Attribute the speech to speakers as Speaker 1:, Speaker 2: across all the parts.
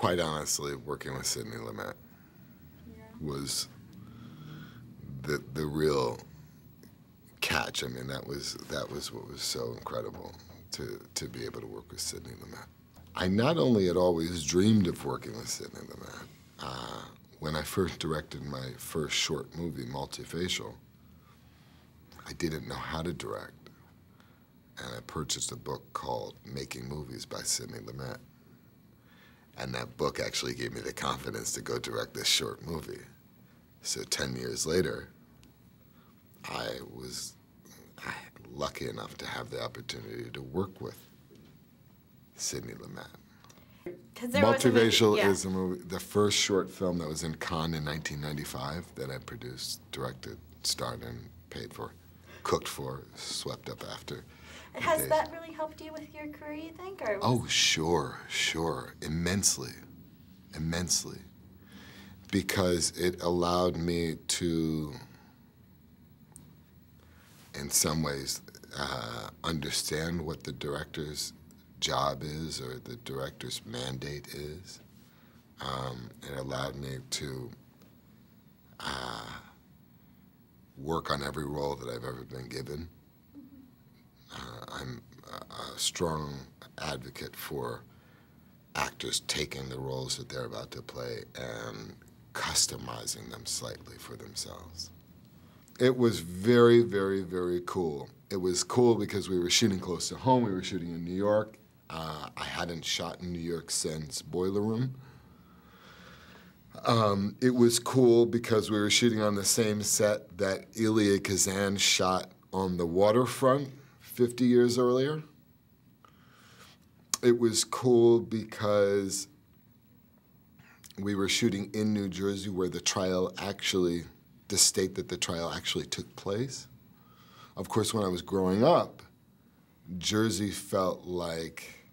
Speaker 1: Quite honestly, working with Sidney Lumet was the real catch. I mean, that was what was so incredible, to be able to work with Sidney Lumet. I not only had always dreamed of working with Sidney Lumet. When I first directed my first short movie, Multifacial, I didn't know how to direct, and I purchased a book called Making Movies by Sidney Lumet. And that book actually gave me the confidence to go direct this short movie. So 10 years later, I was lucky enough to have the opportunity to work with Sidney Lumet. Multifacial is a movie, the first short film that was in Cannes in 1995 that I produced, directed, starred in, paid for, cooked for, swept up after.
Speaker 2: Has that really helped you with your career, you think? Or
Speaker 1: oh, sure, immensely, because it allowed me to, in some ways, understand what the director's job is or the director's mandate is. It allowed me to work on every role that I've ever been given. I'm a strong advocate for actors taking the roles that they're about to play and customizing them slightly for themselves. It was very, very, very cool. It was cool because we were shooting close to home. We were shooting in New York. I hadn't shot in New York since Boiler Room. It was cool because we were shooting on the same set that Elia Kazan shot on the waterfront 50 years earlier. It was cool because we were shooting in New Jersey where the trial actually, the state that the trial actually took place. Of course, when I was growing up, Jersey felt like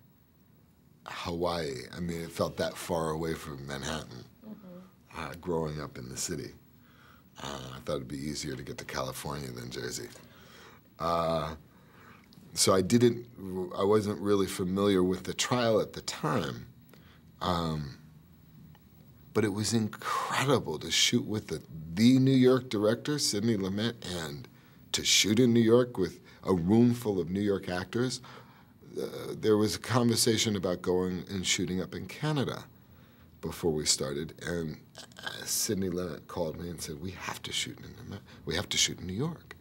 Speaker 1: Hawaii. I mean, it felt that far away from Manhattan, growing up in the city. I thought it'd be easier to get to California than Jersey. So I wasn't really familiar with the trial at the time, but it was incredible to shoot with the New York director, Sidney Lumet, and to shoot in New York with a room full of New York actors. There was a conversation about going and shooting up in Canada before we started, and Sidney Lumet called me and said, we have to shoot in New York.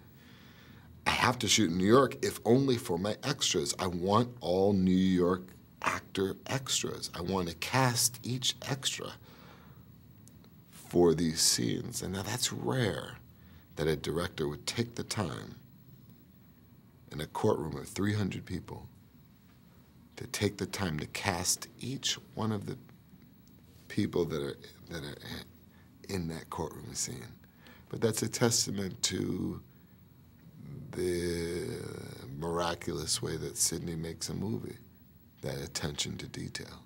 Speaker 1: I have to shoot in New York, if only for my extras. I want all New York actor extras. I want to cast each extra for these scenes. And now that's rare, that a director would take the time in a courtroom of 300 people to take the time to cast each one of the people that are in that courtroom scene. But that's a testament to the miraculous way that Sidney makes a movie, that attention to detail.